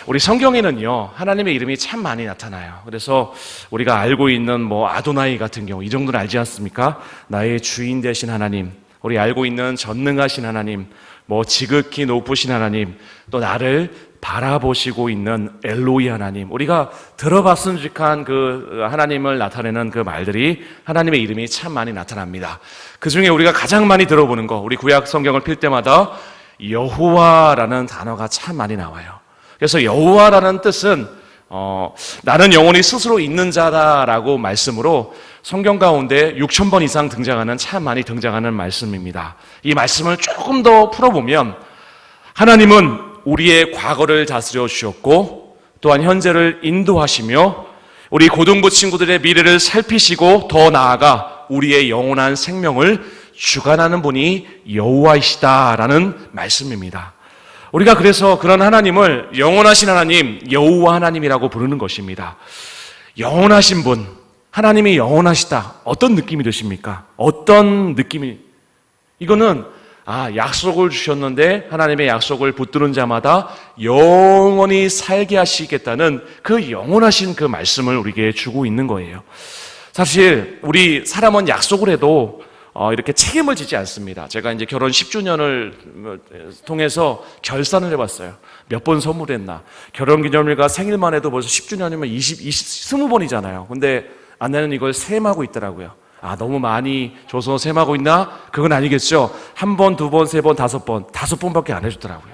우리 성경에는요, 하나님의 이름이 참 많이 나타나요. 그래서 우리가 알고 있는 아도나이 같은 경우, 이 정도는 알지 않습니까? 나의 주인 되신 하나님, 우리 알고 있는 전능하신 하나님, 지극히 높으신 하나님, 또 나를 바라보시고 있는 엘로이 하나님, 우리가 들어봤은 듯한 그 하나님을 나타내는 그 말들이 하나님의 이름이 참 많이 나타납니다. 그 중에 우리가 가장 많이 들어보는 거, 우리 구약 성경을 필 때마다 여호와라는 단어가 참 많이 나와요. 그래서 여호와라는 뜻은 나는 영원히 스스로 있는 자다라고 말씀으로 성경 가운데 6,000번 이상 등장하는, 참 많이 등장하는 말씀입니다. 이 말씀을 조금 더 풀어보면 하나님은 우리의 과거를 다스려 주셨고 또한 현재를 인도하시며 우리 고등부 친구들의 미래를 살피시고 더 나아가 우리의 영원한 생명을 주관하는 분이 여호와이시다라는 말씀입니다. 우리가 그래서 그런 하나님을 영원하신 하나님, 여호와 하나님이라고 부르는 것입니다. 영원하신 분, 하나님이 영원하시다. 어떤 느낌이 드십니까? 어떤 느낌이? 이거는 약속을 주셨는데 하나님의 약속을 붙드는 자마다 영원히 살게 하시겠다는 그 영원하신 그 말씀을 우리에게 주고 있는 거예요. 사실 우리 사람은 약속을 해도 이렇게 책임을 지지 않습니다. 제가 이제 결혼 10주년을 통해서 결산을 해봤어요. 몇 번 선물했나. 결혼기념일과 생일만 해도 벌써 10주년이면 20번이잖아요. 근데 아내는 이걸 셈하고 있더라고요. 너무 많이 줘서 셈하고 있나? 그건 아니겠죠. 한 번, 두 번, 세 번, 5번, 5번밖에 안 해주더라고요.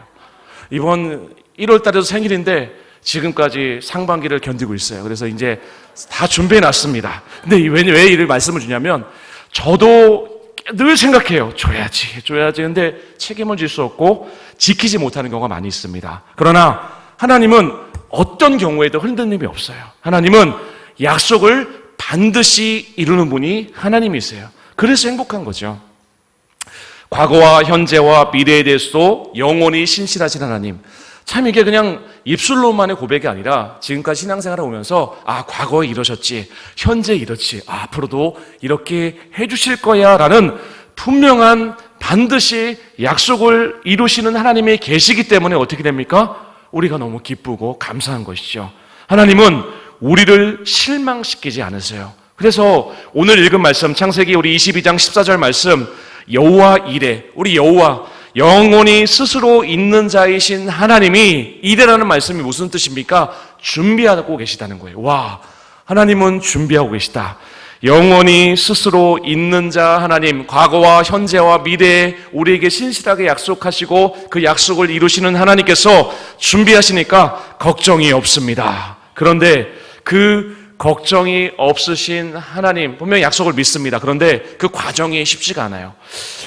이번 1월 달에도 생일인데 지금까지 상반기를 견디고 있어요. 그래서 이제 다 준비해 놨습니다. 근데 왜 이를 말씀을 주냐면 저도 늘 생각해요. 줘야지. 근데 책임을 질 수 없고 지키지 못하는 경우가 많이 있습니다. 그러나 하나님은 어떤 경우에도 흔들림이 없어요. 하나님은 약속을 반드시 이루는 분이 하나님이세요. 그래서 행복한 거죠. 과거와 현재와 미래에 대해서도 영원히 신실하신 하나님. 참 이게 그냥 입술로만의 고백이 아니라 지금까지 신앙생활을 오면서 과거에 이러셨지, 현재 이렇지, 앞으로도 이렇게 해주실 거야 라는 분명한 반드시 약속을 이루시는 하나님이 계시기 때문에 어떻게 됩니까? 우리가 너무 기쁘고 감사한 것이죠. 하나님은 우리를 실망시키지 않으세요. 그래서 오늘 읽은 말씀, 창세기 우리 22장 14절 말씀, 여호와 이레, 우리 여호와 영원히 스스로 있는 자이신 하나님이, 이레라는 말씀이 무슨 뜻입니까? 준비하고 계시다는 거예요. 와, 하나님은 준비하고 계시다. 영원히 스스로 있는 자 하나님, 과거와 현재와 미래에 우리에게 신실하게 약속하시고 그 약속을 이루시는 하나님께서 준비하시니까 걱정이 없습니다. 그런데 그 걱정이 없으신 하나님, 분명히 약속을 믿습니다. 그런데 그 과정이 쉽지가 않아요.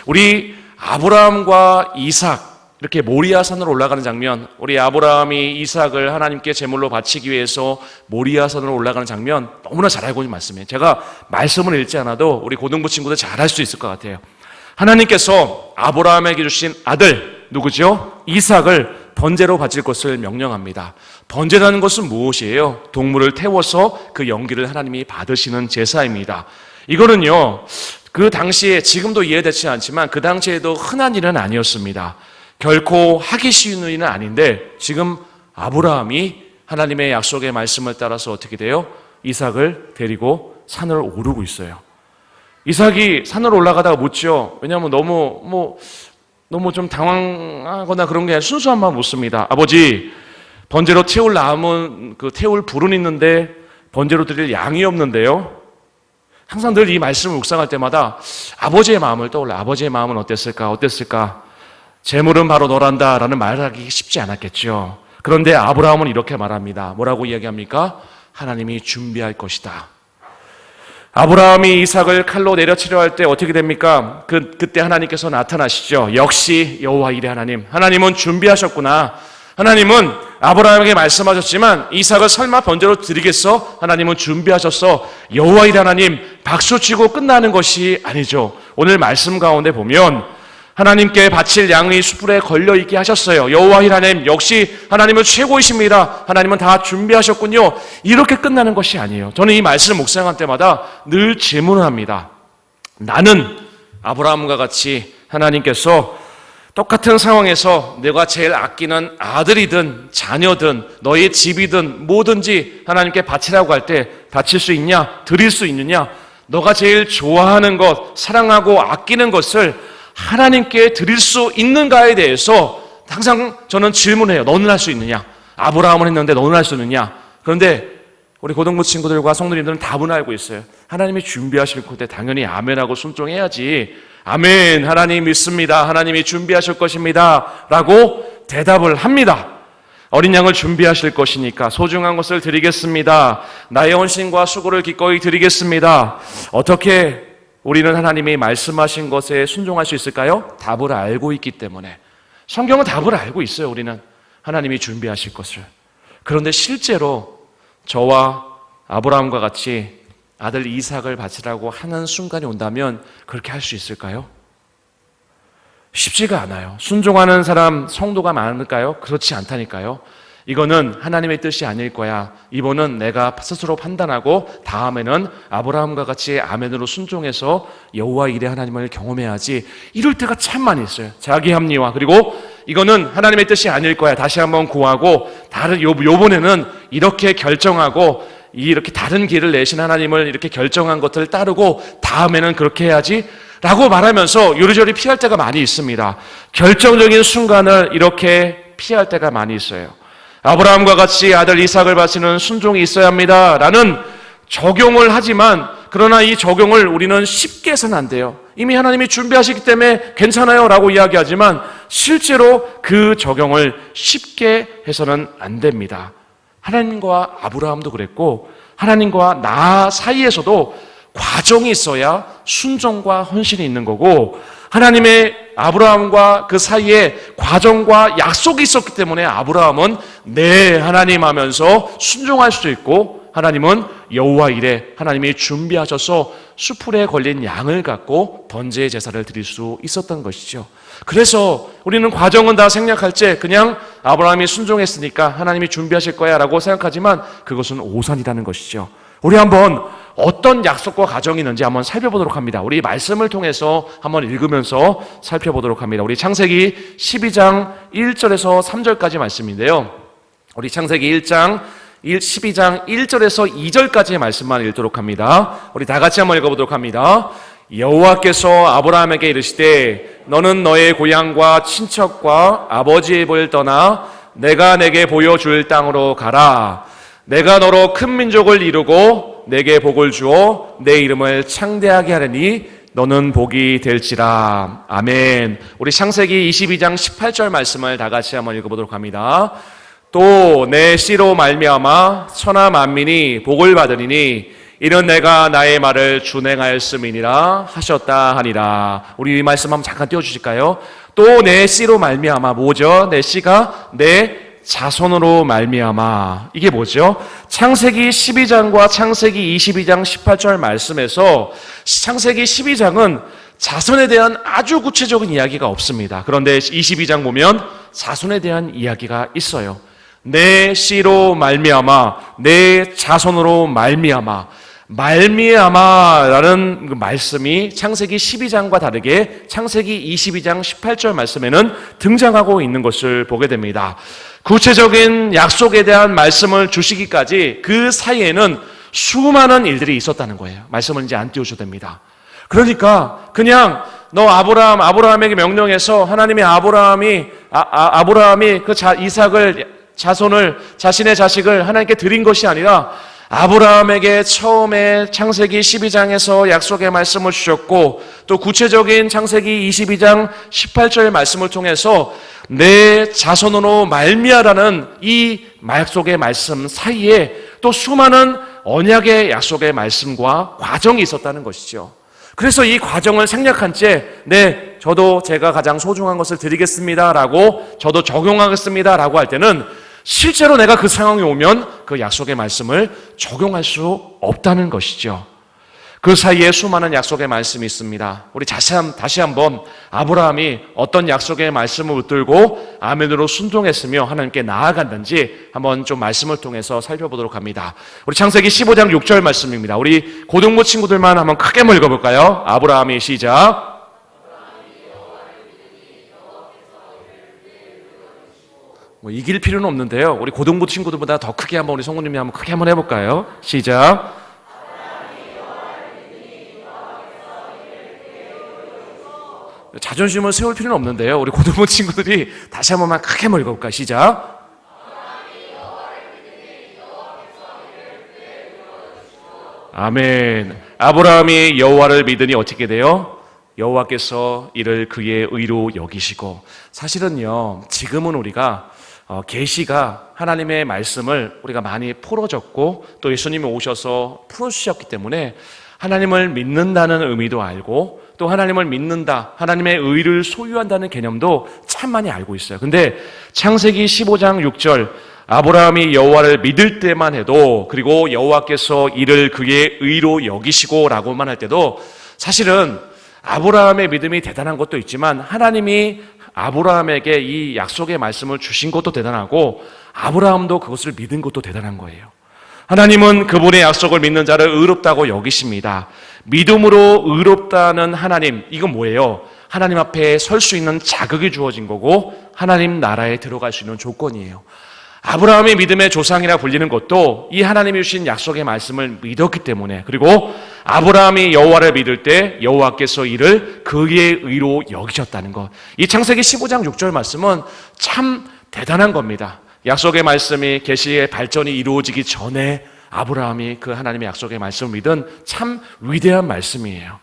우리 아브라함과 이삭, 이렇게 모리아산으로 올라가는 장면, 우리 아브라함이 이삭을 하나님께 제물로 바치기 위해서 모리아산으로 올라가는 장면 너무나 잘 알고 있는 말씀이에요. 제가 말씀을 읽지 않아도 우리 고등부 친구들 잘 할 수 있을 것 같아요. 하나님께서 아브라함에게 주신 아들, 누구죠? 이삭을 번제로 바칠 것을 명령합니다. 번제라는 것은 무엇이에요? 동물을 태워서 그 연기를 하나님이 받으시는 제사입니다. 이거는요, 그 당시에, 지금도 이해되지 않지만 그 당시에도 흔한 일은 아니었습니다. 결코 하기 쉬운 일은 아닌데 지금 아브라함이 하나님의 약속의 말씀을 따라서 어떻게 돼요? 이삭을 데리고 산을 오르고 있어요. 이삭이 산을 올라가다가 묻죠. 왜냐하면 너무 좀 당황하거나 그런 게 아니라 순수한 마음 묻습니다. 아버지, 번제로 태울 남은 태울 불은 있는데 번제로 드릴 양이 없는데요. 항상 늘 이 말씀을 묵상할 때마다 아버지의 마음을 떠올라. 아버지의 마음은 어땠을까? 재물은 바로 너란다 라는 말하기 쉽지 않았겠죠. 그런데 아브라함은 이렇게 말합니다. 뭐라고 이야기합니까? 하나님이 준비할 것이다. 아브라함이 이삭을 칼로 내려치려 할 때 어떻게 됩니까? 그때 하나님께서 나타나시죠. 역시 여호와 이레 하나님. 하나님은 준비하셨구나. 하나님은 아브라함에게 말씀하셨지만 이삭을 설마 번제로 드리겠어? 하나님은 준비하셨어. 여호와 이레 하나님, 박수치고 끝나는 것이 아니죠. 오늘 말씀 가운데 보면 하나님께 바칠 양이 숯불에 걸려있게 하셨어요. 여호와 이레 하나님, 역시 하나님은 최고이십니다. 하나님은 다 준비하셨군요. 이렇게 끝나는 것이 아니에요. 저는 이 말씀을 묵상할 때마다 늘 질문을 합니다. 나는 아브라함과 같이 하나님께서 똑같은 상황에서 내가 제일 아끼는 아들이든 자녀든 너의 집이든 뭐든지 하나님께 바치라고 할 때 바칠 수 있냐? 드릴 수 있느냐? 너가 제일 좋아하는 것, 사랑하고 아끼는 것을 하나님께 드릴 수 있는가에 대해서 항상 저는 질문해요. 너는 할 수 있느냐? 아브라함은 했는데 너는 할 수 있느냐? 그런데 우리 고등부 친구들과 성도님들은 답은 알고 있어요. 하나님이 준비하실 때 당연히 아멘하고 순종해야지. 아멘, 하나님 믿습니다. 하나님이 준비하실 것입니다. 라고 대답을 합니다. 어린 양을 준비하실 것이니까 소중한 것을 드리겠습니다. 나의 헌신과 수고를 기꺼이 드리겠습니다. 어떻게 우리는 하나님이 말씀하신 것에 순종할 수 있을까요? 답을 알고 있기 때문에. 성경은 답을 알고 있어요. 우리는 하나님이 준비하실 것을. 그런데 실제로 저와 아브라함과 같이 아들 이삭을 바치라고 하는 순간이 온다면 그렇게 할 수 있을까요? 쉽지가 않아요. 순종하는 사람, 성도가 많을까요? 그렇지 않다니까요. 이거는 하나님의 뜻이 아닐 거야. 이번은 내가 스스로 판단하고 다음에는 아브라함과 같이 아멘으로 순종해서 여호와 일의 하나님을 경험해야지. 이럴 때가 참 많이 있어요. 자기 합리화. 그리고 이거는 하나님의 뜻이 아닐 거야. 다시 한번 구하고 요번에는 이렇게 결정하고 이렇게 다른 길을 내신 하나님을 이렇게 결정한 것을 따르고 다음에는 그렇게 해야지 라고 말하면서 요리조리 피할 때가 많이 있습니다. 결정적인 순간을 이렇게 피할 때가 많이 있어요. 아브라함과 같이 아들 이삭을 바치는 순종이 있어야 합니다 라는 적용을 하지만 그러나 이 적용을 우리는 쉽게 해서는 안 돼요. 이미 하나님이 준비하시기 때문에 괜찮아요 라고 이야기하지만 실제로 그 적용을 쉽게 해서는 안 됩니다. 하나님과 아브라함도 그랬고 하나님과 나 사이에서도 과정이 있어야 순종과 헌신이 있는 거고 하나님의 아브라함과 그 사이에 과정과 약속이 있었기 때문에 아브라함은 네 하나님 하면서 순종할 수 있고 하나님은 여호와 이레 하나님이 준비하셔서 수풀에 걸린 양을 갖고 번제의 제사를 드릴 수 있었던 것이죠. 그래서 우리는 과정은 다 생략할 때 그냥 아브라함이 순종했으니까 하나님이 준비하실 거야 라고 생각하지만 그것은 오산이라는 것이죠. 우리 한번 어떤 약속과 과정이 있는지 한번 살펴보도록 합니다. 우리 말씀을 통해서 한번 읽으면서 살펴보도록 합니다. 우리 창세기 12장 1절에서 3절까지 말씀인데요. 우리 창세기 12장 1절에서 2절까지의 말씀만 읽도록 합니다. 우리 다 같이 한번 읽어보도록 합니다. 여호와께서 아브라함에게 이르시되 너는 너의 고향과 친척과 아버지의 집을 떠나 내가 내게 보여줄 땅으로 가라. 내가 너로 큰 민족을 이루고 내게 복을 주어 내 이름을 창대하게 하려니 너는 복이 될지라. 아멘. 우리 창세기 22장 18절 말씀을 다 같이 한번 읽어보도록 합니다. 또 내 씨로 말미암아 천하 만민이 복을 받으리니 이는 내가 나의 말을 준행하였음이니라 하셨다 하니라. 우리 이 말씀 한번 잠깐 띄워주실까요? 또 내 씨로 말미암아 뭐죠? 내 씨가 내 자손으로 말미암아. 이게 뭐죠? 창세기 12장과 창세기 22장 18절 말씀에서 창세기 12장은 자손에 대한 아주 구체적인 이야기가 없습니다. 그런데 22장 보면 자손에 대한 이야기가 있어요. 내 씨로 말미암아, 내 자손으로 말미암아. 말미암아라는 그 말씀이 창세기 12장과 다르게 창세기 22장 18절 말씀에는 등장하고 있는 것을 보게 됩니다. 구체적인 약속에 대한 말씀을 주시기까지 그 사이에는 수많은 일들이 있었다는 거예요. 말씀을 이제 안 띄우셔도 됩니다. 그러니까 그냥 너 아브라함에게 명령해서 하나님이 아브라함이 그 이삭을 자손을 자신의 자식을 하나님께 드린 것이 아니라 아브라함에게 처음에 창세기 12장에서 약속의 말씀을 주셨고 또 구체적인 창세기 22장 18절의 말씀을 통해서 내 자손으로 말미암아라는 이 약속의 말씀 사이에 또 수많은 언약의 약속의 말씀과 과정이 있었다는 것이죠. 그래서 이 과정을 생략한 채 네, 저도 제가 가장 소중한 것을 드리겠습니다라고 저도 적용하겠습니다라고 할 때는 실제로 내가 그 상황에 오면 그 약속의 말씀을 적용할 수 없다는 것이죠. 그 사이에 수많은 약속의 말씀이 있습니다. 우리 다시 한번 아브라함이 어떤 약속의 말씀을 붙들고 아멘으로 순종했으며 하나님께 나아갔는지 한번 좀 말씀을 통해서 살펴보도록 합니다. 우리 창세기 15장 6절 말씀입니다. 우리 고등부 친구들만 한번 크게 읽어볼까요? 아브라함이 시작. 뭐 이길 필요는 없는데요. 우리 고등부 친구들보다 더 크게 한번 우리 성우님이 한번 크게 한번 해볼까요? 시작. 자존심을 세울 필요는 없는데요. 우리 고등부 친구들이 다시 한 번만 크게 한번 읽어볼까요? 시작. 아멘. 아브라함이 여호와를 믿으니 어떻게 돼요? 여호와께서 이를 그의 의로 여기시고. 사실은요, 지금은 우리가 계시가 하나님의 말씀을 우리가 많이 풀어졌고 또 예수님이 오셔서 풀어주셨기 때문에 하나님을 믿는다는 의미도 알고 또 하나님을 믿는다, 하나님의 의를 소유한다는 개념도 참 많이 알고 있어요. 근데 창세기 15장 6절 아브라함이 여호와를 믿을 때만 해도 그리고 여호와께서 이를 그의 의로 여기시고 라고만 할 때도 사실은 아브라함의 믿음이 대단한 것도 있지만 하나님이 아브라함에게 이 약속의 말씀을 주신 것도 대단하고 아브라함도 그것을 믿은 것도 대단한 거예요. 하나님은 그분의 약속을 믿는 자를 의롭다고 여기십니다. 믿음으로 의롭다는 하나님, 이건 뭐예요? 하나님 앞에 설 수 있는 자격이 주어진 거고 하나님 나라에 들어갈 수 있는 조건이에요. 아브라함이 믿음의 조상이라 불리는 것도 이 하나님이 주신 약속의 말씀을 믿었기 때문에, 그리고 아브라함이 여호와를 믿을 때 여호와께서 이를 그의 의로 여기셨다는 것. 이 창세기 15장 6절 말씀은 참 대단한 겁니다. 약속의 말씀이 계시의 발전이 이루어지기 전에 아브라함이 그 하나님의 약속의 말씀을 믿은 참 위대한 말씀이에요.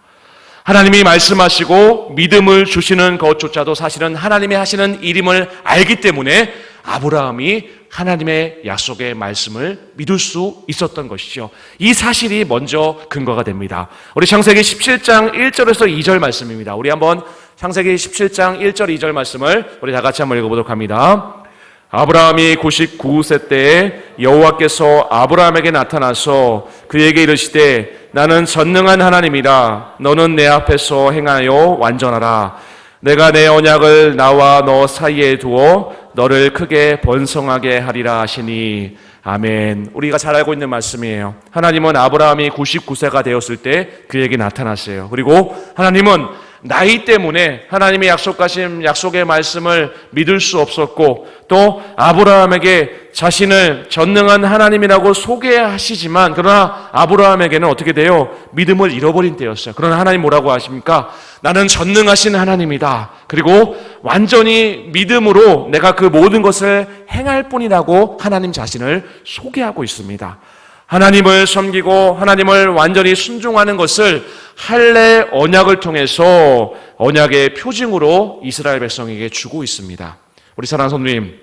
하나님이 말씀하시고 믿음을 주시는 것조차도 사실은 하나님이 하시는 일임을 알기 때문에 아브라함이 하나님의 약속의 말씀을 믿을 수 있었던 것이죠. 이 사실이 먼저 근거가 됩니다. 우리 창세기 17장 1절에서 2절 말씀입니다. 우리 한번 창세기 17장 1절 2절 말씀을 우리 다 같이 한번 읽어보도록 합니다. 아브라함이 99세 때에 여호와께서 아브라함에게 나타나서 그에게 이르시되 나는 전능한 하나님이라 너는 내 앞에서 행하여 완전하라. 내가 내 언약을 나와 너 사이에 두어 너를 크게 번성하게 하리라 하시니. 아멘. 우리가 잘 알고 있는 말씀이에요. 하나님은 아브라함이 99세가 되었을 때 그에게 나타났어요. 그리고 하나님은 나이 때문에 하나님의 약속하신 약속의 말씀을 믿을 수 없었고 또 아브라함에게 자신을 전능한 하나님이라고 소개하시지만 그러나 아브라함에게는 어떻게 돼요? 믿음을 잃어버린 때였어요. 그러나 하나님 뭐라고 하십니까? 나는 전능하신 하나님이다. 그리고 완전히 믿음으로 내가 그 모든 것을 행할 뿐이라고 하나님 자신을 소개하고 있습니다. 하나님을 섬기고 하나님을 완전히 순종하는 것을 할례 언약을 통해서 언약의 표징으로 이스라엘 백성에게 주고 있습니다. 우리 사랑하는 성도님,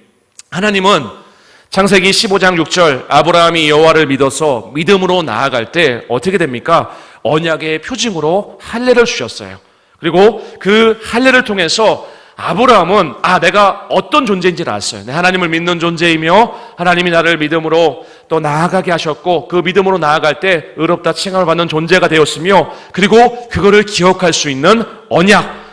하나님은 창세기 15장 6절 아브라함이 여호와를 믿어서 믿음으로 나아갈 때 어떻게 됩니까? 언약의 표징으로 할례를 주셨어요. 그리고 그 할례를 통해서 아브라함은 내가 어떤 존재인지를 알았어요. 하나님을 믿는 존재이며 하나님이 나를 믿음으로 또 나아가게 하셨고 그 믿음으로 나아갈 때 의롭다 칭함을 받는 존재가 되었으며 그리고 그거를 기억할 수 있는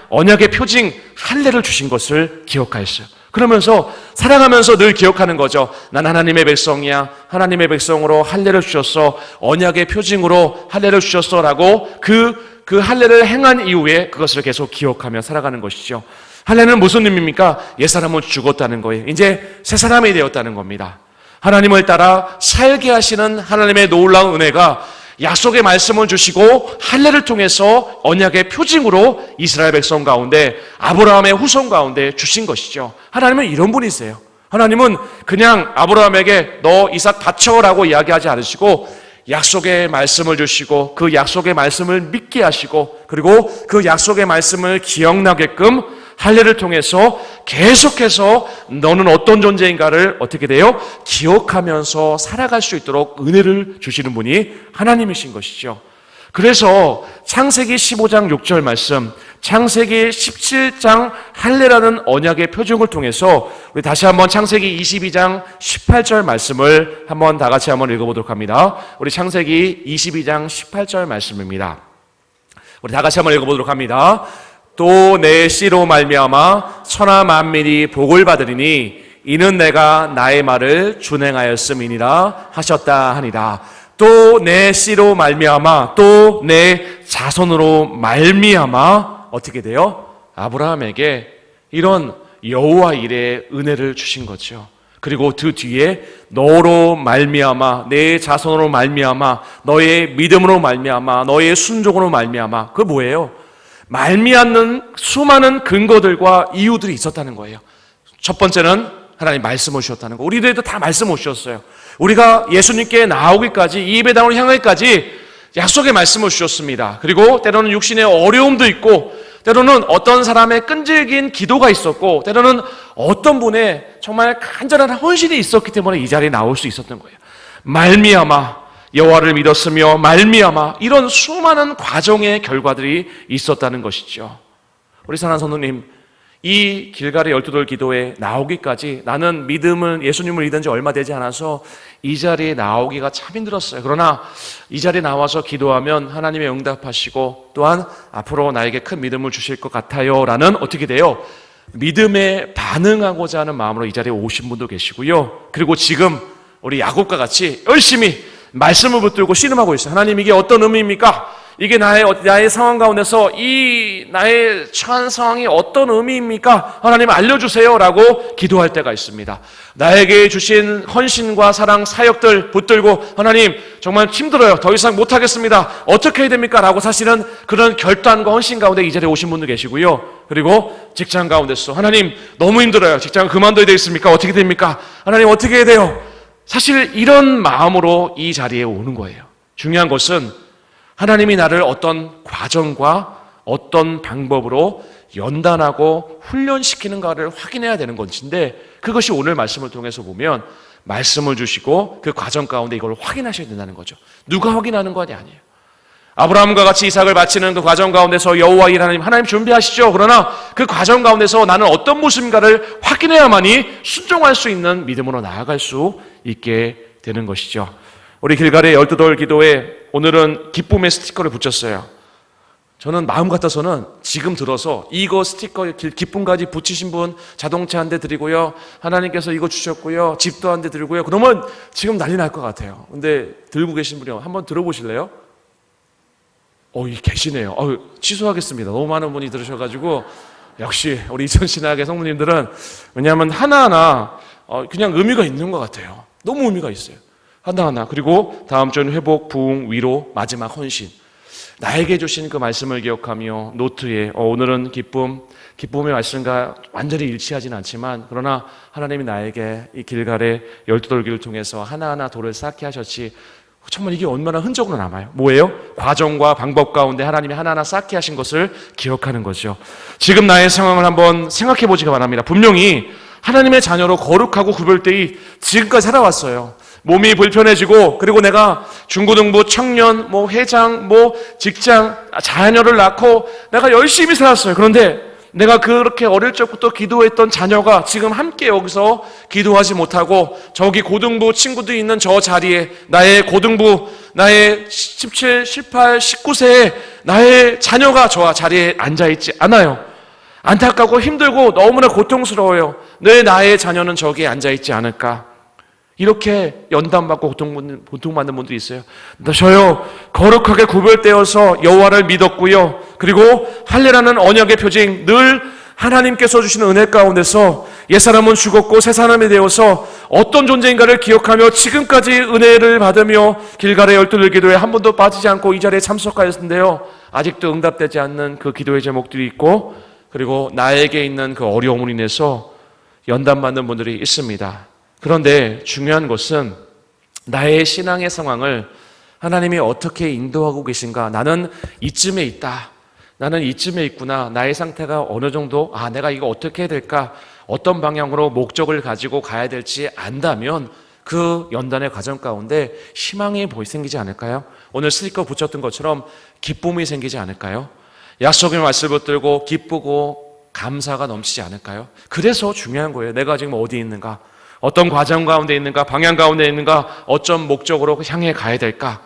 언약의 표징 할례를 주신 것을 기억하였어요. 그러면서 살아가면서 늘 기억하는 거죠. 난 하나님의 백성이야. 하나님의 백성으로 할례를 주셨어. 언약의 표징으로 할례를 주셨어라고 그 할례를 행한 이후에 그것을 계속 기억하며 살아가는 것이죠. 할례는 무슨 의미입니까? 옛사람은 죽었다는 거예요. 이제 새 사람이 되었다는 겁니다. 하나님을 따라 살게 하시는 하나님의 놀라운 은혜가 약속의 말씀을 주시고 할례를 통해서 언약의 표징으로 이스라엘 백성 가운데 아브라함의 후손 가운데 주신 것이죠. 하나님은 이런 분이세요. 하나님은 그냥 아브라함에게 너 이삭 바쳐라고 이야기하지 않으시고 약속의 말씀을 주시고 그 약속의 말씀을 믿게 하시고 그리고 그 약속의 말씀을 기억나게끔 할례를 통해서 계속해서 너는 어떤 존재인가를 어떻게 돼요? 기억하면서 살아갈 수 있도록 은혜를 주시는 분이 하나님이신 것이죠. 그래서 창세기 15장 6절 말씀, 창세기 17장 할례라는 언약의 표징을 통해서 우리 다시 한번 창세기 22장 18절 말씀을 한번 다 같이 한번 읽어보도록 합니다. 우리 창세기 22장 18절 말씀입니다. 우리 다 같이 한번 읽어보도록 합니다. 또 내 씨로 말미암아 천하 만민이 복을 받으리니 이는 내가 나의 말을 준행하였음이니라 하셨다 하니라. 또 내 씨로 말미암아 또 내 자손으로 말미암아 어떻게 돼요? 아브라함에게 이런 여호와 일의 은혜를 주신 거죠. 그리고 그 뒤에 너로 말미암아, 내 자손으로 말미암아, 너의 믿음으로 말미암아, 너의 순종으로 말미암아. 그게 뭐예요? 말미암는 수많은 근거들과 이유들이 있었다는 거예요. 첫 번째는 하나님 말씀을 주셨다는 거. 우리들도 다 말씀을 주셨어요. 우리가 예수님께 나오기까지, 이 예배당으로 향하기까지 약속의 말씀을 주셨습니다. 그리고 때로는 육신의 어려움도 있고, 때로는 어떤 사람의 끈질긴 기도가 있었고, 때로는 어떤 분의 정말 간절한 헌신이 있었기 때문에 이 자리에 나올 수 있었던 거예요. 말미암아 여호와를 믿었으며 말미암아, 이런 수많은 과정의 결과들이 있었다는 것이죠. 우리 사랑하는 성도님, 이 길갈의 12돌 기도에 나오기까지 나는 예수님을 믿은 지 얼마 되지 않아서 이 자리에 나오기가 참 힘들었어요. 그러나 이 자리에 나와서 기도하면 하나님의 응답하시고 또한 앞으로 나에게 큰 믿음을 주실 것 같아요 라는, 어떻게 돼요? 믿음에 반응하고자 하는 마음으로 이 자리에 오신 분도 계시고요. 그리고 지금 우리 야곱과 같이 열심히 말씀을 붙들고 씨름하고 있어요. 하나님, 이게 어떤 의미입니까? 이게 나의 상황 가운데서 이 나의 처한 상황이 어떤 의미입니까? 하나님 알려주세요 라고 기도할 때가 있습니다. 나에게 주신 헌신과 사랑, 사역들 붙들고 하나님 정말 힘들어요, 더 이상 못하겠습니다, 어떻게 해야 됩니까? 라고 사실은 그런 결단과 헌신 가운데 이 자리에 오신 분도 계시고요. 그리고 직장 가운데서 하나님 너무 힘들어요, 직장을 그만둬야 되겠습니까? 어떻게 됩니까? 하나님 어떻게 해야 돼요? 사실 이런 마음으로 이 자리에 오는 거예요. 중요한 것은 하나님이 나를 어떤 과정과 어떤 방법으로 연단하고 훈련시키는가를 확인해야 되는 것인데, 그것이 오늘 말씀을 통해서 보면 말씀을 주시고 그 과정 가운데 이걸 확인하셔야 된다는 거죠. 누가 확인하는 것이 아니에요. 아브라함과 같이 이삭을 바치는 그 과정 가운데서 여호와 하나님 준비하시죠. 그러나 그 과정 가운데서 나는 어떤 모습인가를 확인해야만이 순종할 수 있는 믿음으로 나아갈 수 있게 되는 것이죠. 우리 길갈의 12돌 기도에 오늘은 기쁨의 스티커를 붙였어요. 저는 마음 같아서는 지금 들어서 이거 스티커 기쁨까지 붙이신 분 자동차 한 대 드리고요, 하나님께서 이거 주셨고요, 집도 한 대 드리고요, 그러면 지금 난리 날 것 같아요. 근데 들고 계신 분이요, 한번 들어보실래요? 계시네요. 취소하겠습니다. 너무 많은 분이 들으셔가지고. 역시 우리 이천신학의 성도님들은, 왜냐하면 하나하나 그냥 의미가 있는 것 같아요. 너무 의미가 있어요, 하나하나. 그리고 다음 주는 회복, 부흥, 위로, 마지막 헌신. 나에게 주신 그 말씀을 기억하며 노트에 오늘은 기쁨의 말씀과 완전히 일치하지는 않지만, 그러나 하나님이 나에게 이 길갈의 12돌 길을 통해서 하나하나 돌을 쌓게 하셨지, 정말 이게 얼마나 흔적으로 남아요. 뭐예요? 과정과 방법 가운데 하나님이 하나하나 쌓게 하신 것을 기억하는 거죠. 지금 나의 상황을 한번 생각해 보시기 바랍니다. 분명히 하나님의 자녀로 거룩하고 구별되이 지금까지 살아왔어요. 몸이 불편해지고, 그리고 내가 중고등부, 청년, 회장, 직장, 자녀를 낳고 내가 열심히 살았어요. 그런데 내가 그렇게 어릴 적부터 기도했던 자녀가 지금 함께 여기서 기도하지 못하고 저기 고등부 친구들이 있는 저 자리에, 나의 고등부, 나의 17, 18, 19세에 나의 자녀가 저 자리에 앉아있지 않아요. 안타깝고 힘들고 너무나 고통스러워요. 왜 나의 자녀는 저기에 앉아있지 않을까? 이렇게 연단받고 고통받는 분들이 있어요. 저요, 거룩하게 구별되어서 여호와를 믿었고요, 그리고 할례라는 언약의 표징, 늘 하나님께서 주시는 은혜 가운데서 옛사람은 죽었고 새사람이 되어서 어떤 존재인가를 기억하며 지금까지 은혜를 받으며 길갈의 12돌 기도에 한 번도 빠지지 않고 이 자리에 참석하였는데요, 아직도 응답되지 않는 그 기도의 제목들이 있고, 그리고 나에게 있는 그 어려움으로 인해서 연단받는 분들이 있습니다. 그런데 중요한 것은 나의 신앙의 상황을 하나님이 어떻게 인도하고 계신가. 나는 이쯤에 있다, 나는 이쯤에 있구나, 나의 상태가 어느 정도, 내가 이거 어떻게 해야 될까, 어떤 방향으로 목적을 가지고 가야 될지 안다면 그 연단의 과정 가운데 희망이 생기지 않을까요? 오늘 스티커 붙였던 것처럼 기쁨이 생기지 않을까요? 약속의 말씀을 붙들고 기쁘고 감사가 넘치지 않을까요? 그래서 중요한 거예요. 내가 지금 어디 있는가, 어떤 과정 가운데 있는가, 방향 가운데 있는가, 어떤 목적으로 향해 가야 될까?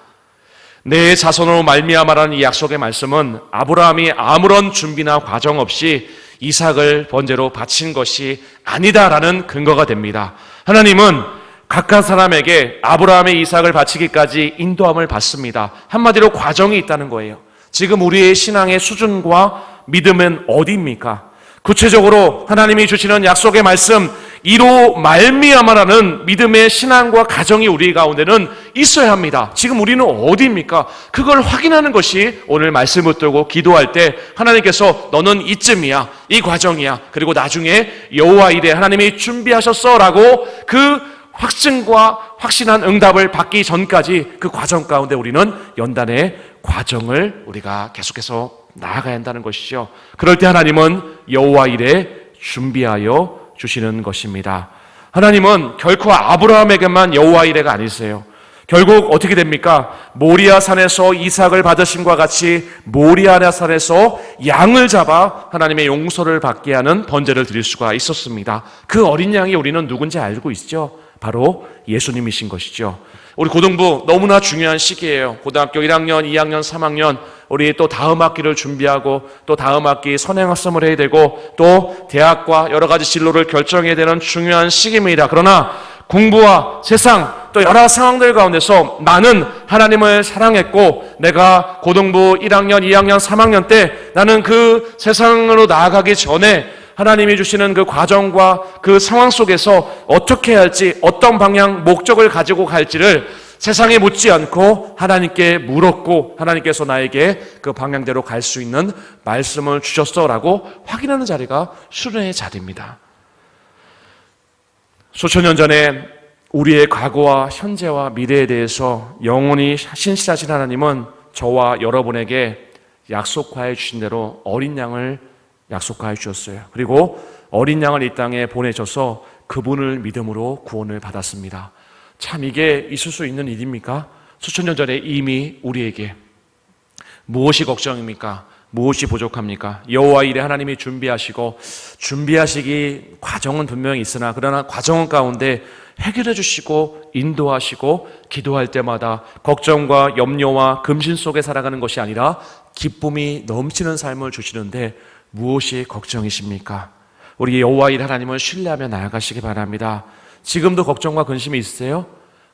내 자손으로 말미암아라는 이 약속의 말씀은 아브라함이 아무런 준비나 과정 없이 이삭을 번제로 바친 것이 아니다라는 근거가 됩니다. 하나님은 각각 사람에게 아브라함의 이삭을 바치기까지 인도함을 받습니다. 한마디로 과정이 있다는 거예요. 지금 우리의 신앙의 수준과 믿음은 어디입니까? 구체적으로 하나님이 주시는 약속의 말씀, 이로 말미암아라는 믿음의 신앙과 가정이 우리 가운데는 있어야 합니다. 지금 우리는 어디입니까? 그걸 확인하는 것이 오늘 말씀을 들고 기도할 때 하나님께서 너는 이쯤이야, 이 과정이야, 그리고 나중에 여호와 이래 하나님이 준비하셨어라고 그 확증과 확신한 응답을 받기 전까지 그 과정 가운데 우리는 연단의 과정을 우리가 계속해서 나아가야 한다는 것이죠. 그럴 때 하나님은 여호와 이래 준비하여 주시는 것입니다. 하나님은 결코 아브라함에게만 여호와 이래가 아니세요. 결국 어떻게 됩니까? 모리아 산에서 이삭을 받으심과 같이 모리아 산에서 양을 잡아 하나님의 용서를 받게 하는 번제를 드릴 수가 있었습니다. 그 어린 양이 우리는 누군지 알고 있죠? 바로 예수님이신 것이죠. 우리 고등부 너무나 중요한 시기예요. 고등학교 1학년, 2학년, 3학년 우리 또 다음 학기를 준비하고 또 다음 학기 선행학습을 해야 되고 또 대학과 여러 가지 진로를 결정해야 되는 중요한 시기입니다. 그러나 공부와 세상 또 여러 상황들 가운데서 나는 하나님을 사랑했고 내가 고등부 1학년, 2학년, 3학년 때 나는 그 세상으로 나아가기 전에 하나님이 주시는 그 과정과 그 상황 속에서 어떻게 해야 할지 어떤 방향, 목적을 가지고 갈지를 세상에 묻지 않고 하나님께 물었고 하나님께서 나에게 그 방향대로 갈 수 있는 말씀을 주셨어라고 확인하는 자리가 수련의 자리입니다. 수천 년 전에 우리의 과거와 현재와 미래에 대해서 영원히 신실하신 하나님은 저와 여러분에게 약속하여 주신 대로 어린 양을 약속하여 주셨어요. 그리고 어린 양을 이 땅에 보내셔서 그분을 믿음으로 구원을 받았습니다. 참 이게 있을 수 있는 일입니까? 수천 년 전에 이미 우리에게 무엇이 걱정입니까? 무엇이 부족합니까? 여호와 이래 하나님이 준비하시기 과정은 분명히 있으나 그러나 과정 가운데 해결해 주시고 인도하시고 기도할 때마다 걱정과 염려와 금신 속에 살아가는 것이 아니라 기쁨이 넘치는 삶을 주시는데 무엇이 걱정이십니까? 우리 여호와 이래 하나님을 신뢰하며 나아가시기 바랍니다. 지금도 걱정과 근심이 있으세요?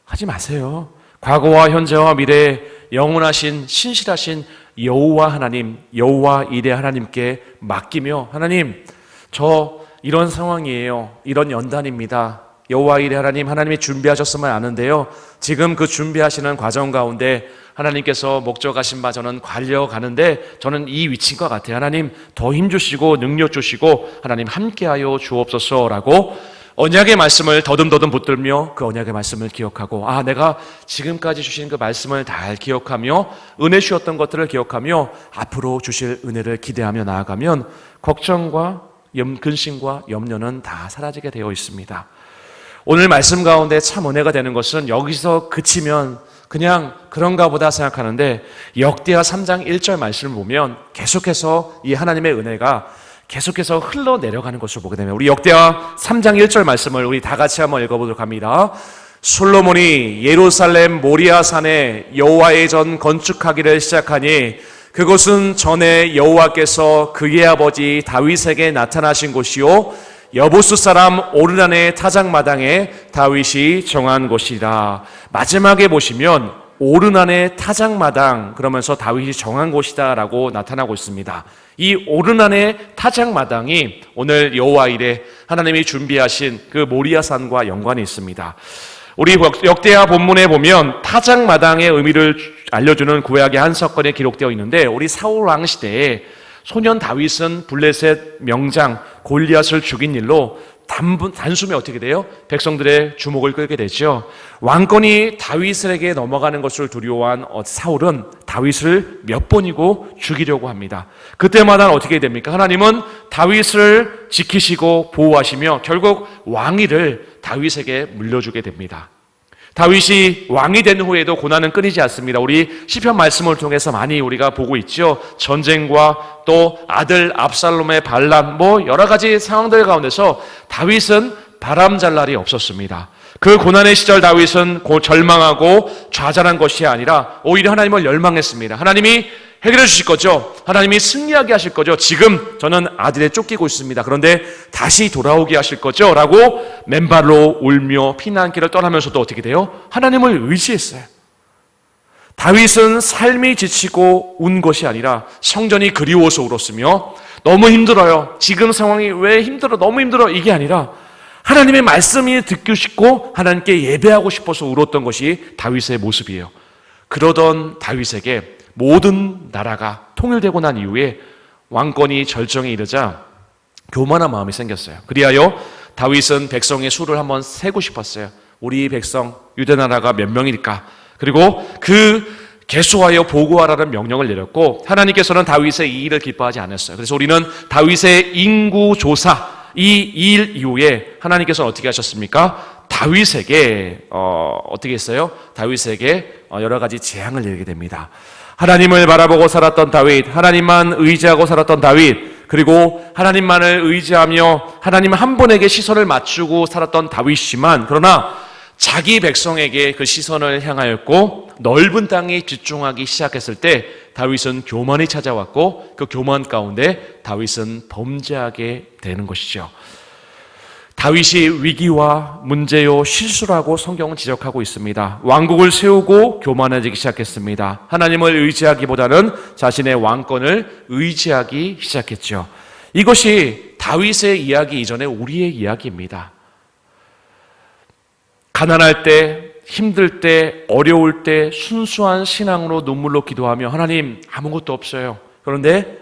하지 마세요. 과거와 현재와 미래에 영원하신 신실하신 여호와 하나님, 여호와 이래 하나님께 맡기며 하나님, 저 이런 상황이에요. 이런 연단입니다. 여호와 이래 하나님, 하나님이 준비하셨으면 아는데요. 지금 그 준비하시는 과정 가운데 하나님께서 목적하신 바 저는 관려가는데 저는 이 위치인 것 같아요. 하나님 더 힘주시고 능력 주시고 하나님 함께하여 주옵소서라고 언약의 말씀을 더듬더듬 붙들며 그 언약의 말씀을 기억하고 내가 지금까지 주신 그 말씀을 잘 기억하며 은혜 주셨던 것들을 기억하며 앞으로 주실 은혜를 기대하며 나아가면 걱정과 근심과 염려는 다 사라지게 되어 있습니다. 오늘 말씀 가운데 참 은혜가 되는 것은 여기서 그치면 그냥 그런가 보다 생각하는데 역대하 3장 1절 말씀을 보면 계속해서 이 하나님의 은혜가 계속해서 흘러내려가는 것을 보게 됩니다. 우리 역대하 3장 1절 말씀을 우리 다 같이 한번 읽어보도록 합니다. 솔로몬이 예루살렘 모리아 산에 여호와의 전 건축하기를 시작하니 그곳은 전에 여호와께서 그의 아버지 다윗에게 나타나신 곳이요 여부스 사람 오르난의 타작마당에 다윗이 정한 곳이라. 마지막에 보시면 오르난의 타작마당 그러면서 다윗이 정한 곳이다라고 나타나고 있습니다. 이 오르난의 타작마당이 오늘 여호와 이래 하나님이 준비하신 그 모리아산과 연관이 있습니다. 우리 역대하 본문에 보면 타작마당의 의미를 알려주는 구약의 한 사건이 기록되어 있는데 우리 사울 왕 시대에 소년 다윗은 블레셋 명장 골리앗을 죽인 일로 단숨에 어떻게 돼요? 백성들의 주목을 끌게 되죠. 왕권이 다윗에게 넘어가는 것을 두려워한 사울은 다윗을 몇 번이고 죽이려고 합니다. 그때마다 어떻게 됩니까? 하나님은 다윗을 지키시고 보호하시며 결국 왕위를 다윗에게 물려주게 됩니다. 다윗이 왕이 된 후에도 고난은 끊이지 않습니다. 우리 시편 말씀을 통해서 많이 우리가 보고 있죠. 전쟁과 또 아들 압살롬의 반란 여러 가지 상황들 가운데서 다윗은 바람잘 날이 없었습니다. 그 고난의 시절 다윗은 절망하고 좌절한 것이 아니라 오히려 하나님을 열망했습니다. 하나님이 해결해 주실 거죠. 하나님이 승리하게 하실 거죠. 지금 저는 아들에 쫓기고 있습니다. 그런데 다시 돌아오게 하실 거죠. 라고 맨발로 울며 피난길을 떠나면서도 어떻게 돼요? 하나님을 의지했어요. 다윗은 삶이 지치고 운 것이 아니라 성전이 그리워서 울었으며 너무 힘들어요. 지금 상황이 왜 힘들어? 너무 힘들어. 이게 아니라 하나님의 말씀이 듣고 싶고 하나님께 예배하고 싶어서 울었던 것이 다윗의 모습이에요. 그러던 다윗에게 모든 나라가 통일되고 난 이후에 왕권이 절정에 이르자 교만한 마음이 생겼어요. 그리하여 다윗은 백성의 수를 한번 세고 싶었어요. 우리 백성 유대 나라가 몇 명일까? 그리고 그 계수하여 보고하라는 명령을 내렸고, 하나님께서는 다윗의 이 일을 기뻐하지 않았어요. 그래서 우리는 다윗의 인구 조사, 이 일 이후에 하나님께서는 어떻게 하셨습니까? 다윗에게 어떻게 했어요? 다윗에게 여러 가지 재앙을 내리게 됩니다. 하나님을 바라보고 살았던 다윗, 하나님만 의지하고 살았던 다윗, 그리고 하나님만을 의지하며 하나님 한 분에게 시선을 맞추고 살았던 다윗이지만, 그러나 자기 백성에게 그 시선을 향하였고 넓은 땅에 집중하기 시작했을 때 다윗은 교만이 찾아왔고, 그 교만 가운데 다윗은 범죄하게 되는 것이죠. 다윗이 위기와 문제요 실수라고 성경은 지적하고 있습니다. 왕국을 세우고 교만해지기 시작했습니다. 하나님을 의지하기보다는 자신의 왕권을 의지하기 시작했죠. 이것이 다윗의 이야기 이전에 우리의 이야기입니다. 가난할 때, 힘들 때, 어려울 때 순수한 신앙으로 눈물로 기도하며 하나님 아무것도 없어요. 그런데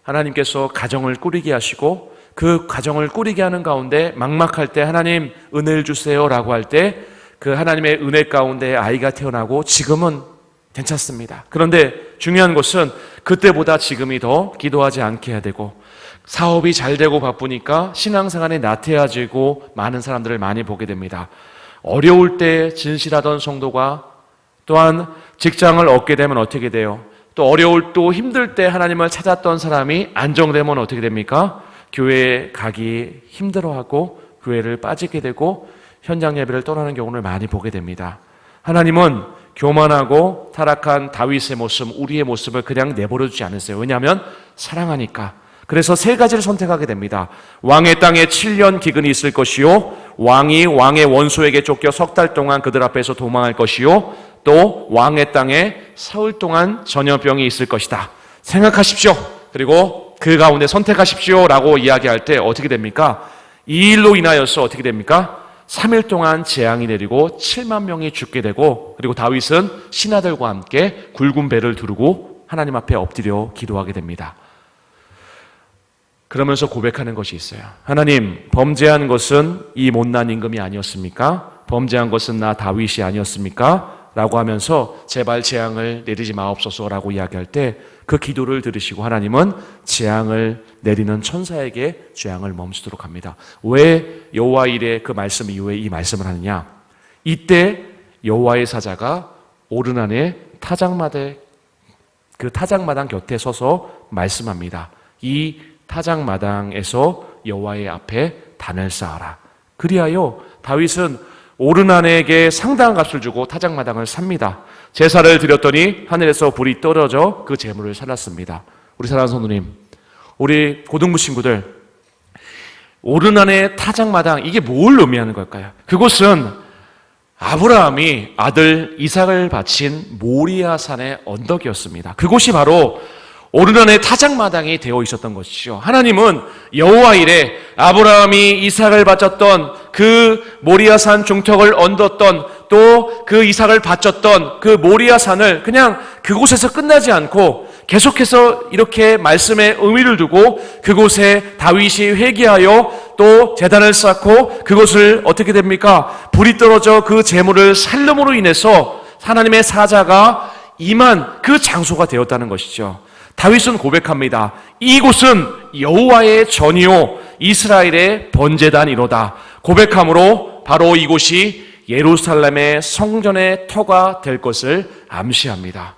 하나님께서 가정을 꾸리게 하시고 그 가정을 꾸리게 하는 가운데 막막할 때 하나님 은혜를 주세요라고 할 때 그 하나님의 은혜 가운데 아이가 태어나고 지금은 괜찮습니다. 그런데 중요한 것은 그때보다 지금이 더 기도하지 않게 해야 되고, 사업이 잘 되고 바쁘니까 신앙생활이 나태해지고 많은 사람들을 많이 보게 됩니다. 어려울 때 진실하던 성도가 또한 직장을 얻게 되면 어떻게 돼요? 또 어려울 또 힘들 때 하나님을 찾았던 사람이 안정되면 어떻게 됩니까? 교회에 가기 힘들어하고 교회를 빠지게 되고 현장 예배를 떠나는 경우를 많이 보게 됩니다. 하나님은 교만하고 타락한 다윗의 모습, 우리의 모습을 그냥 내버려두지 않으세요. 왜냐하면 사랑하니까. 그래서 세 가지를 선택하게 됩니다. 왕의 땅에 7년 기근이 있을 것이요, 왕이 왕의 원수에게 쫓겨 석 달 동안 그들 앞에서 도망할 것이요, 또 왕의 땅에 사흘 동안 전염병이 있을 것이다. 생각하십시오. 그리고 그 가운데 선택하십시오 라고 이야기할 때 어떻게 됩니까? 이 일로 인하여서 어떻게 됩니까? 3일 동안 재앙이 내리고 7만 명이 죽게 되고, 그리고 다윗은 신하들과 함께 굵은 배를 두르고 하나님 앞에 엎드려 기도하게 됩니다. 그러면서 고백하는 것이 있어요. 하나님, 범죄한 것은 이 못난 임금이 아니었습니까? 범죄한 것은 나 다윗이 아니었습니까? 라고 하면서 제발 재앙을 내리지 마옵소서라고 이야기할 때 그 기도를 들으시고 하나님은 재앙을 내리는 천사에게 재앙을 멈추도록 합니다. 왜 여호와 일의 그 말씀 이후에 이 말씀을 하느냐? 이때 여호와의 사자가 오르난의 타작마당 곁에 서서 말씀합니다. 이 타작마당에서 여호와의 앞에 단을 쌓아라. 그리하여 다윗은 오르난에게 상당한 값을 주고 타작마당을 삽니다. 제사를 드렸더니 하늘에서 불이 떨어져 그 재물을 살랐습니다. 우리 사랑하는 성도님, 우리 고등부 친구들, 오르난의 타작마당, 이게 뭘 의미하는 걸까요? 그곳은 아브라함이 아들 이삭을 바친 모리아산의 언덕이었습니다. 그곳이 바로 오르난의 타작마당이 되어 있었던 것이죠. 하나님은 여호와 일에 아브라함이 이삭을 바쳤던 그 모리아산 중턱을 얹었던, 또 그 이삭을 바쳤던 그 모리아산을 그냥 그곳에서 끝나지 않고 계속해서 이렇게 말씀에 의미를 두고 그곳에 다윗이 회개하여 또 제단을 쌓고 그곳을 어떻게 됩니까? 불이 떨어져 그 재물을 살름으로 인해서 하나님의 사자가 임한 그 장소가 되었다는 것이죠. 다윗은 고백합니다. 이곳은 여호와의 전이요 이스라엘의 번제단이로다. 고백함으로 바로 이곳이 예루살렘의 성전의 터가 될 것을 암시합니다.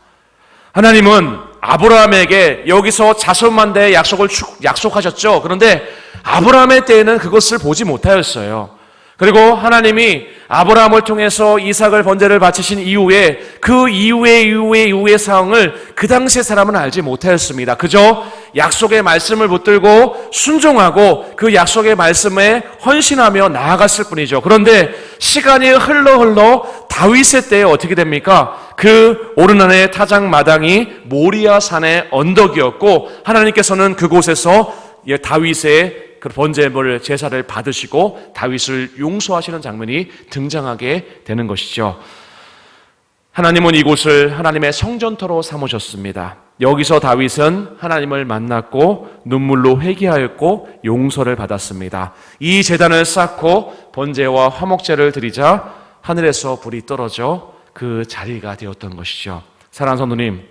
하나님은 아브라함에게 여기서 자손만대의 약속을 약속하셨죠. 그런데 아브라함의 때에는 그것을 보지 못하였어요. 그리고 하나님이 아브라함을 통해서 이삭을 번제를 바치신 이후에 그 이후의 상황을 그 당시의 사람은 알지 못하였습니다. 그저 약속의 말씀을 붙들고 순종하고 그 약속의 말씀에 헌신하며 나아갔을 뿐이죠. 그런데 시간이 흘러 다윗의 때에 어떻게 됩니까? 그 오르난의 타작마당이 모리아 산의 언덕이었고 하나님께서는 그곳에서 다윗의 그 번제물 제사를 받으시고 다윗을 용서하시는 장면이 등장하게 되는 것이죠. 하나님은 이곳을 하나님의 성전터로 삼으셨습니다. 여기서 다윗은 하나님을 만났고 눈물로 회개하였고 용서를 받았습니다. 이 제단을 쌓고 번제와 화목제를 드리자 하늘에서 불이 떨어져 그 자리가 되었던 것이죠. 사랑하는 성도님,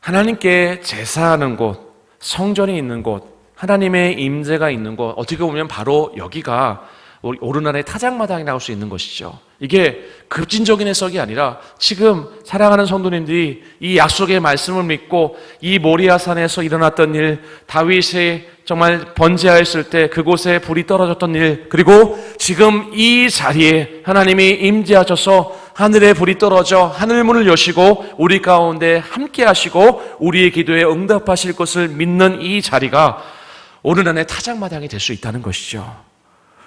하나님께 제사하는 곳, 성전이 있는 곳, 하나님의 임재가 있는 곳, 어떻게 보면 바로 여기가 오르난의 타작마당이라고 할 수 있는 것이죠. 이게 급진적인 해석이 아니라 지금 사랑하는 성도님들이 이 약속의 말씀을 믿고 이 모리아산에서 일어났던 일, 다윗이 정말 번제하였을 때 그곳에 불이 떨어졌던 일, 그리고 지금 이 자리에 하나님이 임재하셔서 하늘에 불이 떨어져 하늘문을 여시고 우리 가운데 함께 하시고 우리의 기도에 응답하실 것을 믿는 이 자리가 오르난의 타작마당이 될 수 있다는 것이죠.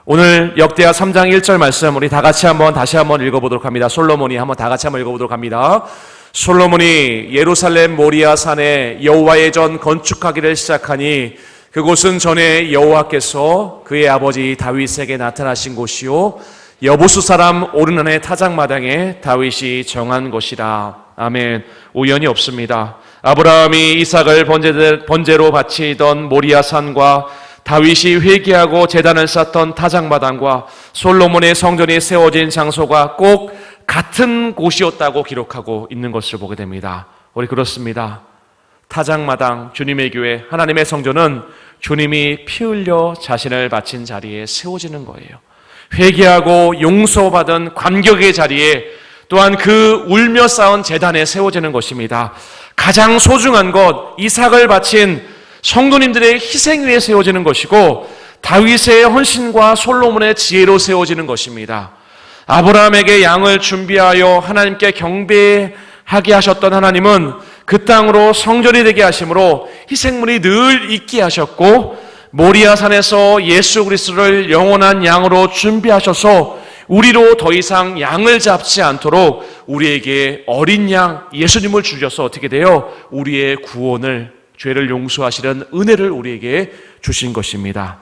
오늘 역대하 3장 1절 말씀 우리 다 같이 다시 한번 읽어보도록 합니다. 솔로몬이 다 같이 한번 읽어보도록 합니다. 솔로몬이 예루살렘 모리아 산에 여호와의 전 건축하기를 시작하니 그곳은 전에 여호와께서 그의 아버지 다윗에게 나타나신 곳이요 여부수 사람 오르난의 타작마당에 다윗이 정한 것이라. 아멘. 우연이 없습니다. 아브라함이 이삭을 번제로 바치던 모리아 산과 다윗이 회개하고 제단을 쌓던 타작마당과 솔로몬의 성전이 세워진 장소가 꼭 같은 곳이었다고 기록하고 있는 것을 보게 됩니다. 우리 그렇습니다. 타작마당, 주님의 교회, 하나님의 성전은 주님이 피 흘려 자신을 바친 자리에 세워지는 거예요. 회개하고 용서받은 관객의 자리에 또한 그 울며 쌓은 제단에 세워지는 것입니다. 가장 소중한 것, 이삭을 바친 성도님들의 희생 위에 세워지는 것이고 다윗의 헌신과 솔로몬의 지혜로 세워지는 것입니다. 아브라함에게 양을 준비하여 하나님께 경배하게 하셨던 하나님은 그 땅으로 성전이 되게 하심으로 희생물이 늘 있게 하셨고 모리아산에서 예수 그리스도를 영원한 양으로 준비하셔서 우리로 더 이상 양을 잡지 않도록 우리에게 어린 양 예수님을 주셔서 어떻게 돼요? 우리의 구원을, 죄를 용서하시는 은혜를 우리에게 주신 것입니다.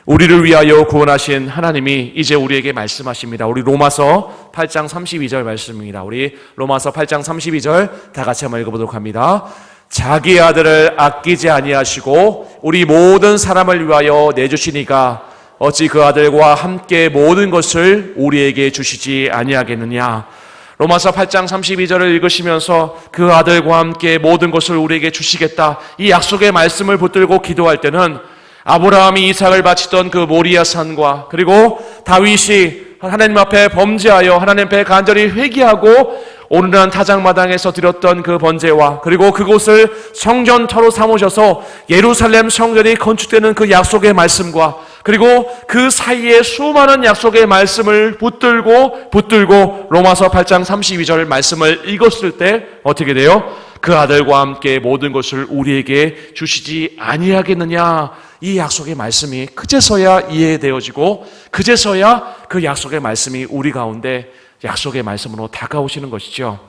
우리를 위하여 구원하신 하나님이 이제 우리에게 말씀하십니다. 우리 로마서 8장 32절 말씀입니다. 우리 로마서 8장 32절 다 같이 한번 읽어보도록 합니다. 자기 아들을 아끼지 아니하시고 우리 모든 사람을 위하여 내주시니까 어찌 그 아들과 함께 모든 것을 우리에게 주시지 아니하겠느냐. 로마서 8장 32절을 읽으시면서 그 아들과 함께 모든 것을 우리에게 주시겠다, 이 약속의 말씀을 붙들고 기도할 때는 아브라함이 이삭을 바치던 그 모리아 산과 그리고 다윗이 하나님 앞에 범죄하여 하나님 앞에 간절히 회개하고 오르난 타작마당에서 드렸던 그 번제와 그리고 그곳을 성전터로 삼으셔서 예루살렘 성전이 건축되는 그 약속의 말씀과 그리고 그 사이에 수많은 약속의 말씀을 붙들고 로마서 8장 32절 말씀을 읽었을 때 어떻게 돼요? 그 아들과 함께 모든 것을 우리에게 주시지 아니하겠느냐. 이 약속의 말씀이 그제서야 이해되어지고 그제서야 그 약속의 말씀이 우리 가운데 약속의 말씀으로 다가오시는 것이죠.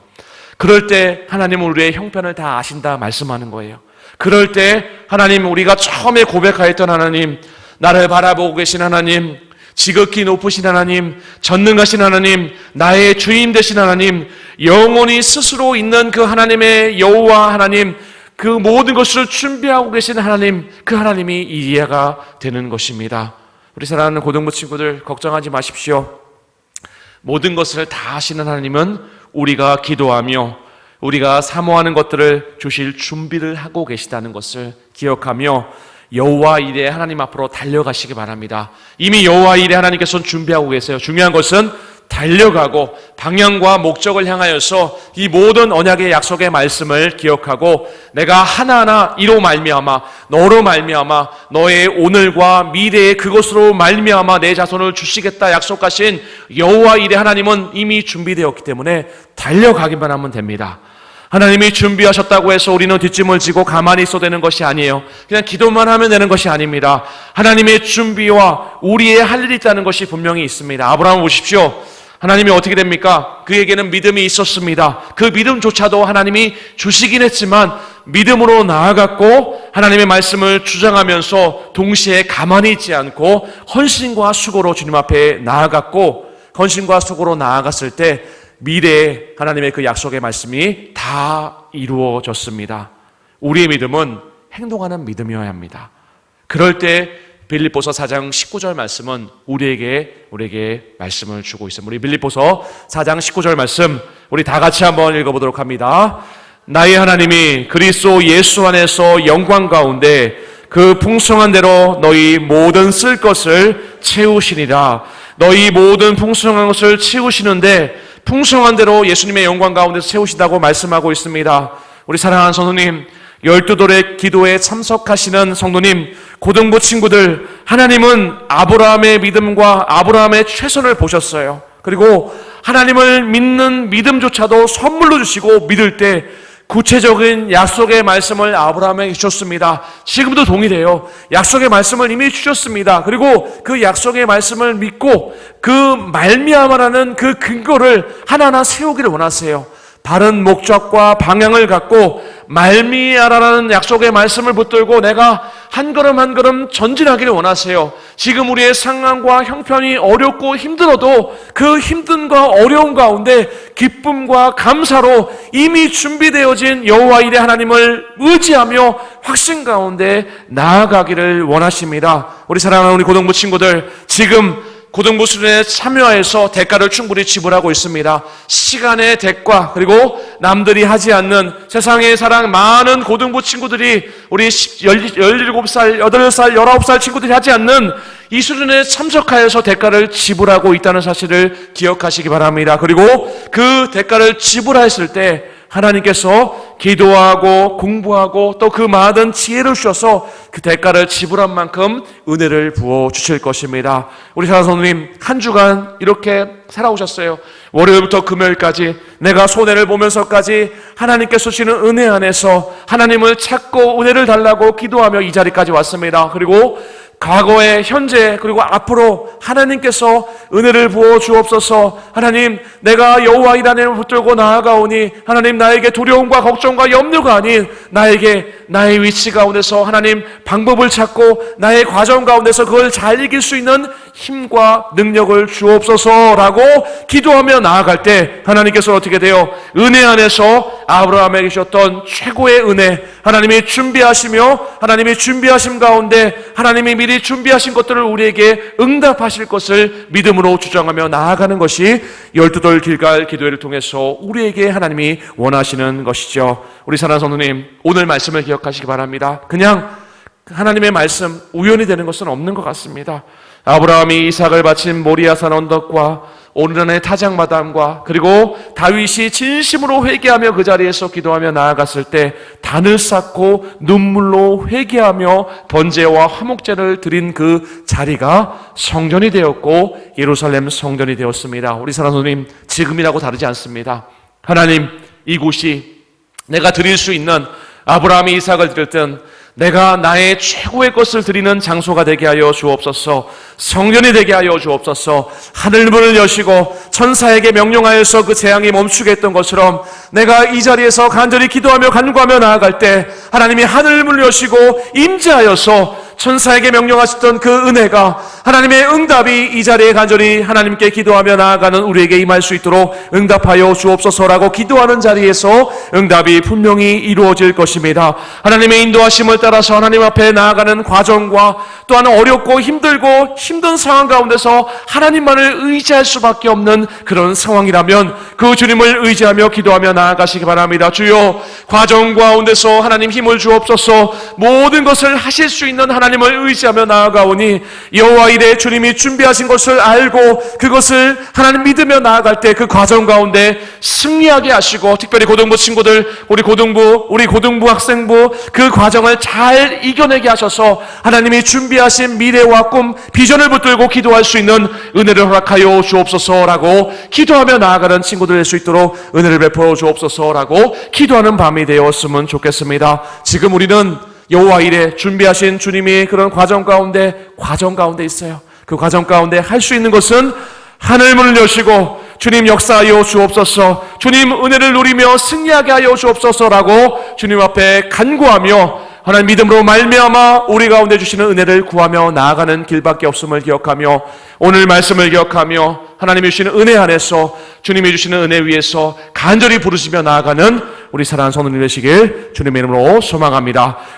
그럴 때 하나님은 우리의 형편을 다 아신다 말씀하는 거예요. 그럴 때 하나님, 우리가 처음에 고백하였던 하나님, 나를 바라보고 계신 하나님, 지극히 높으신 하나님, 전능하신 하나님, 나의 주인 되신 하나님, 영원히 스스로 있는 그 하나님의 여호와 하나님, 그 모든 것을 준비하고 계신 하나님, 그 하나님이 이해가 되는 것입니다. 우리 사랑하는 고등부 친구들, 걱정하지 마십시오. 모든 것을 다 하시는 하나님은 우리가 기도하며 우리가 사모하는 것들을 주실 준비를 하고 계시다는 것을 기억하며 여호와 일에 하나님 앞으로 달려가시기 바랍니다. 이미 여호와 일에 하나님께서는 준비하고 계세요. 중요한 것은 달려가고 방향과 목적을 향하여서 이 모든 언약의 약속의 말씀을 기억하고 내가 하나하나 이로 말미암아, 너로 말미암아, 너의 오늘과 미래의 그것으로 말미암아 내 자손을 주시겠다 약속하신 여호와 일에 하나님은 이미 준비되었기 때문에 달려가기만 하면 됩니다. 하나님이 준비하셨다고 해서 우리는 뒷짐을 지고 가만히 있어도 되는 것이 아니에요. 그냥 기도만 하면 되는 것이 아닙니다. 하나님의 준비와 우리의 할 일이 있다는 것이 분명히 있습니다. 아브라함을 보십시오. 하나님이 어떻게 됩니까? 그에게는 믿음이 있었습니다. 그 믿음조차도 하나님이 주시긴 했지만 믿음으로 나아갔고 하나님의 말씀을 주장하면서 동시에 가만히 있지 않고 헌신과 수고로 주님 앞에 나아갔고, 헌신과 수고로 나아갔을 때 미래에 하나님의 그 약속의 말씀이 다 이루어졌습니다. 우리의 믿음은 행동하는 믿음이어야 합니다. 그럴 때 빌립보서 4장 19절 말씀은 우리에게 말씀을 주고 있습니다. 우리 빌립보서 4장 19절 말씀 우리 다 같이 한번 읽어보도록 합니다. 나의 하나님이 그리스도 예수 안에서 영광 가운데 그 풍성한 대로 너희 모든 쓸 것을 채우시니라. 너희 모든 풍성한 것을 채우시는데 풍성한 대로 예수님의 영광 가운데서 채우신다고 말씀하고 있습니다. 우리 사랑하는 성도님, 12돌의 기도에 참석하시는 성도님, 고등부 친구들, 하나님은 아브라함의 믿음과 아브라함의 최선을 보셨어요. 그리고 하나님을 믿는 믿음조차도 선물로 주시고 믿을 때 구체적인 약속의 말씀을 아브라함에게 주셨습니다. 지금도 동일해요. 약속의 말씀을 이미 주셨습니다. 그리고 그 약속의 말씀을 믿고 그 말미암아라는 그 근거를 하나하나 세우기를 원하세요. 바른 목적과 방향을 갖고 말미암아라는 약속의 말씀을 붙들고 내가 한 걸음 한 걸음 전진하기를 원하세요. 지금 우리의 상황과 형편이 어렵고 힘들어도 그 힘든과 어려운 가운데 기쁨과 감사로 이미 준비되어진 여호와 일의 하나님을 의지하며 확신 가운데 나아가기를 원하십니다. 우리 사랑하는 우리 고등부 친구들, 지금 고등부 수련에 참여해서 대가를 충분히 지불하고 있습니다. 시간의 대가, 그리고 남들이 하지 않는 세상에 사랑 많은 고등부 친구들이 우리 17살, 8살, 19살 친구들이 하지 않는 이 수련에 참석하여서 대가를 지불하고 있다는 사실을 기억하시기 바랍니다. 그리고 그 대가를 지불했을 때 하나님께서 기도하고 공부하고 또 그 많은 지혜를 주셔서 그 대가를 지불한 만큼 은혜를 부어 주실 것입니다. 우리 사랑 성도님, 한 주간 이렇게 살아오셨어요. 월요일부터 금요일까지 내가 손해를 보면서까지 하나님께서 주시는 은혜 안에서 하나님을 찾고 은혜를 달라고 기도하며 이 자리까지 왔습니다. 그리고 과거에, 현재, 그리고 앞으로 하나님께서 은혜를 부어 주옵소서. 하나님, 내가 여호와 일 하나님을 붙들고 나아가오니 하나님, 나에게 두려움과 걱정과 염려가 아닌 나에게 나의 위치 가운데서 하나님 방법을 찾고 나의 과정 가운데서 그걸 잘 이길 수 있는 힘과 능력을 주옵소서라고 기도하며 나아갈 때 하나님께서 어떻게 돼요? 은혜 안에서 아브라함에게 주셨던 최고의 은혜, 하나님이 준비하시며 하나님이 준비하심 가운데 하나님이 미리 준비하신 것들을 우리에게 응답하실 것을 믿음으로 주장하며 나아가는 것이 12돌 길갈 기도회를 통해서 우리에게 하나님이 원하시는 것이죠. 우리 사랑하는 성도님, 오늘 말씀을 기억하시기 바랍니다. 그냥 하나님의 말씀 우연히 되는 것은 없는 것 같습니다. 아브라함이 이삭을 바친 모리아산 언덕과 오르난의 타작마당과 그리고 다윗이 진심으로 회개하며 그 자리에서 기도하며 나아갔을 때 단을 쌓고 눈물로 회개하며 번제와 화목제를 드린 그 자리가 성전이 되었고 예루살렘 성전이 되었습니다. 우리 사랑하는 성도님, 지금이라고 다르지 않습니다. 하나님, 이곳이 내가 드릴 수 있는, 아브라함이 이삭을 드렸던 내가 나의 최고의 것을 드리는 장소가 되게 하여 주옵소서. 성전이 되게 하여 주옵소서. 하늘문을 여시고 천사에게 명령하여서 그 재앙이 멈추게 했던 것처럼 내가 이 자리에서 간절히 기도하며 간구하며 나아갈 때 하나님이 하늘문을 여시고 임재하여서 천사에게 명령하셨던 그 은혜가, 하나님의 응답이 이 자리에 간절히 하나님께 기도하며 나아가는 우리에게 임할 수 있도록 응답하여 주옵소서라고 기도하는 자리에서 응답이 분명히 이루어질 것입니다. 하나님의 인도하심을 따라서 하나님 앞에 나아가는 과정과 또한 어렵고 힘들고 힘든 상황 가운데서 하나님만을 의지할 수밖에 없는 그런 상황이라면 그 주님을 의지하며 기도하며 나아가시기 바랍니다. 주여, 과정 가운데서 하나님 힘을 주옵소서. 모든 것을 하실 수 있는 하나님을 의지하며 나아가오니 여호와 일에 주님이 준비하신 것을 알고 그것을 하나님 믿으며 나아갈 때 그 과정 가운데 승리하게 하시고, 특별히 고등부 친구들, 우리 고등부 학생부 그 과정을 잘 이겨내게 하셔서 하나님이 준비하신 미래와 꿈, 비전을 붙들고 기도할 수 있는 은혜를 허락하여 주옵소서라고 기도하며 나아가는 친구들 될 수 있도록 은혜를 베풀어 주옵소서라고 기도하는 밤이 되었으면 좋겠습니다. 지금 우리는 여호와 일에 준비하신 주님이 그런 과정 가운데 있어요. 그 과정 가운데 할 수 있는 것은 하늘문을 여시고 주님 역사하여 주옵소서. 주님 은혜를 누리며 승리하게 하여 주옵소서라고 주님 앞에 간구하며 하나님 믿음으로 말미암아 우리 가운데 주시는 은혜를 구하며 나아가는 길밖에 없음을 기억하며 오늘 말씀을 기억하며 하나님이 주시는 은혜 안에서 주님이 주시는 은혜 위에서 간절히 부르시며 나아가는 우리 사랑하는 성도님 되시길 주님의 이름으로 소망합니다.